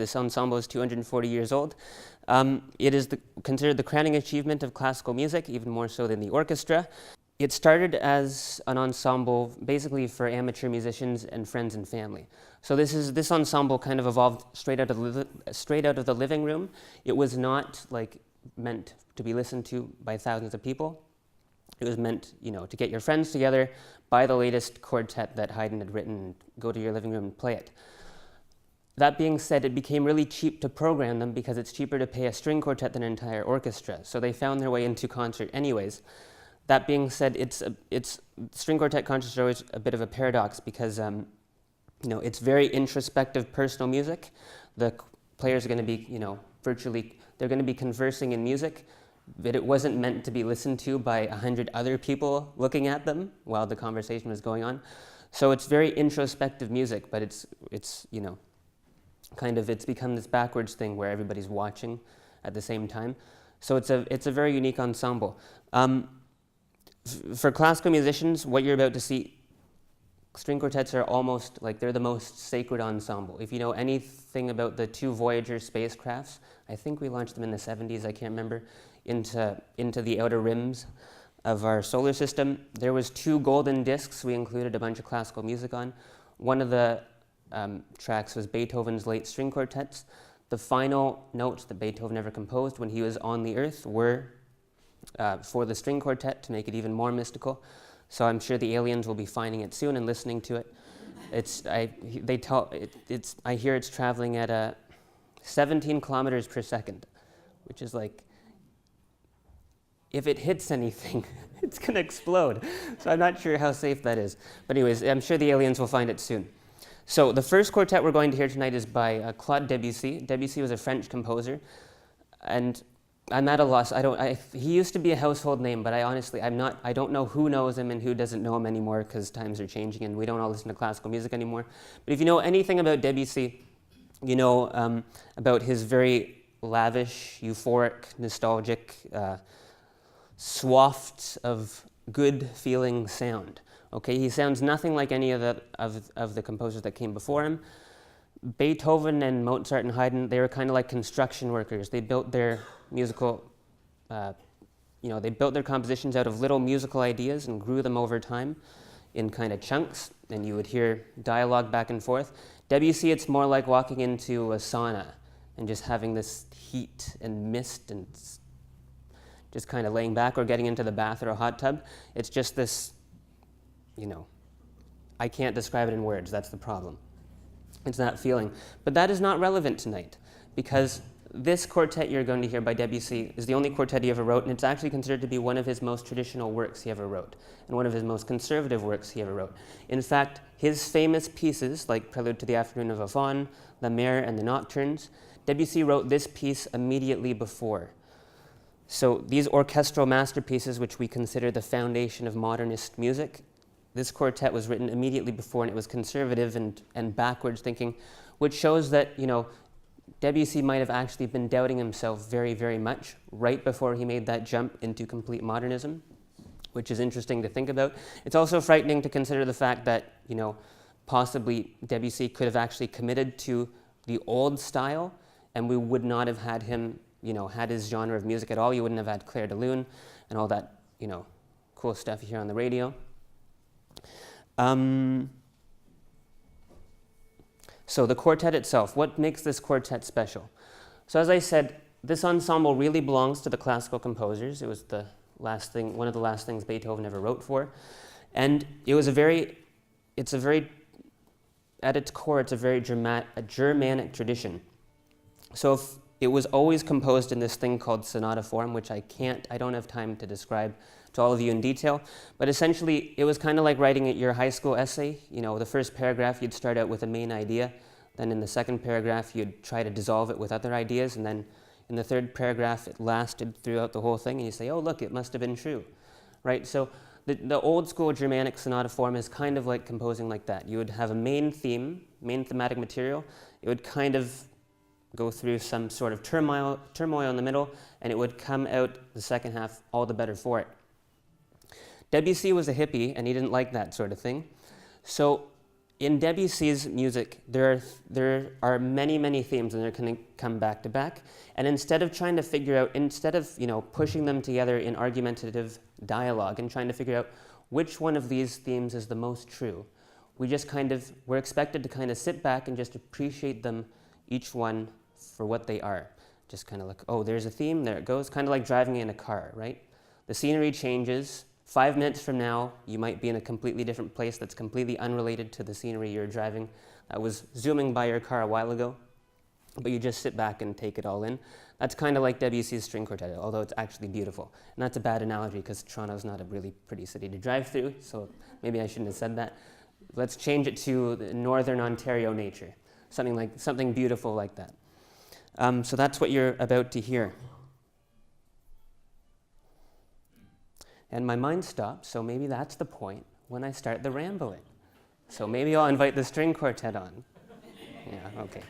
This ensemble is 240 years old. It is considered the crowning achievement of classical music, even more so than the orchestra. It started as an ensemble basically for amateur musicians and friends and family. So this ensemble kind of evolved straight out of the living room. It was not like meant to be listened to by thousands of people. It was meant, to get your friends together, buy the latest quartet that Haydn had written, and go to your living room and play it. That being said, it became really cheap to program them because it's cheaper to pay a string quartet than an entire orchestra. So they found their way into concert anyways. That being said, string quartet concerts are always a bit of a paradox because it's very introspective personal music. The players are going to be, they're going to be conversing in music, but it wasn't meant to be listened to by 100 other people looking at them while the conversation was going on. So it's very introspective music, but it's become this backwards thing where everybody's watching at the same time. So it's a very unique ensemble. For classical musicians, what you're about to see, string quartets are almost like they're the most sacred ensemble. If you know anything about the two Voyager spacecrafts, I think we launched them in the 70s, I can't remember, into the outer rims of our solar system. There was 2 golden discs we included a bunch of classical music on. One of the tracks was Beethoven's late string quartets. The final notes that Beethoven ever composed when he was on the Earth were for the string quartet to make it even more mystical. So I'm sure the aliens will be finding it soon and listening to it. I hear it's traveling at 17 kilometers per second, which is like, if it hits anything, it's going to explode. So I'm not sure how safe that is. But anyways, I'm sure the aliens will find it soon. So the first quartet we're going to hear tonight is by Claude Debussy. Debussy was a French composer, and I'm at a loss. He used to be a household name, but I don't know who knows him and who doesn't know him anymore because times are changing and we don't all listen to classical music anymore. But if you know anything about Debussy, you know about his very lavish, euphoric, nostalgic, swath of good-feeling sound. Okay, he sounds nothing like any of the composers that came before him. Beethoven and Mozart and Haydn, they were kind of like construction workers. They built their musical, they built their compositions out of little musical ideas and grew them over time in kind of chunks, and you would hear dialogue back and forth. Debussy, it's more like walking into a sauna and just having this heat and mist and just kind of laying back, or getting into the bath or a hot tub. It's just this, I can't describe it in words, that's the problem. It's that feeling. But that is not relevant tonight, because this quartet you're going to hear by Debussy is the only quartet he ever wrote, and it's actually considered to be one of his most traditional works he ever wrote, and one of his most conservative works he ever wrote. In fact, his famous pieces, like Prelude to the Afternoon of a Faun, La Mer, and the Nocturnes, Debussy wrote this piece immediately before. So these orchestral masterpieces, which we consider the foundation of modernist music, this quartet was written immediately before, and it was conservative and backwards thinking, which shows that, Debussy might have actually been doubting himself very, very much right before he made that jump into complete modernism, which is interesting to think about. It's also frightening to consider the fact that, possibly Debussy could have actually committed to the old style, and we would not have had him, had his genre of music at all. You wouldn't have had Clair de Lune and all that, cool stuff you hear on the radio. So the quartet itself, what makes this quartet special? So as I said, this ensemble really belongs to the classical composers. It was one of the last things Beethoven ever wrote for. And at its core, it's a very Germanic tradition. So if it was always composed in this thing called sonata form, which I don't have time to describe to all of you in detail, but essentially it was kind of like writing your high school essay. The first paragraph you'd start out with a main idea, then in the second paragraph you'd try to dissolve it with other ideas, and then in the third paragraph it lasted throughout the whole thing, and you say, oh look, it must have been true, right? So the old school Germanic sonata form is kind of like composing like that. You would have a main theme, main thematic material. It would kind of go through some sort of turmoil in the middle, and it would come out the second half all the better for it. Debussy was a hippie, and he didn't like that sort of thing. So in Debussy's music, there are many, many themes, and they're going to come back to back. And instead of trying to figure out, instead of pushing them together in argumentative dialogue and trying to figure out which one of these themes is the most true, we're expected to kind of sit back and just appreciate them, each one for what they are. Just kind of like, oh, there's a theme, there it goes. Kind of like driving in a car, right? The scenery changes. 5 minutes from now, you might be in a completely different place that's completely unrelated to the scenery you're driving. That was zooming by your car a while ago, but you just sit back and take it all in. That's kind of like Debussy's String Quartet, although it's actually beautiful. And that's a bad analogy because Toronto's not a really pretty city to drive through, so maybe I shouldn't have said that. Let's change it to the Northern Ontario nature, something beautiful like that. So that's what you're about to hear. And my mind stops, so maybe that's the point when I start the rambling. So maybe I'll invite the string quartet on. Yeah, okay.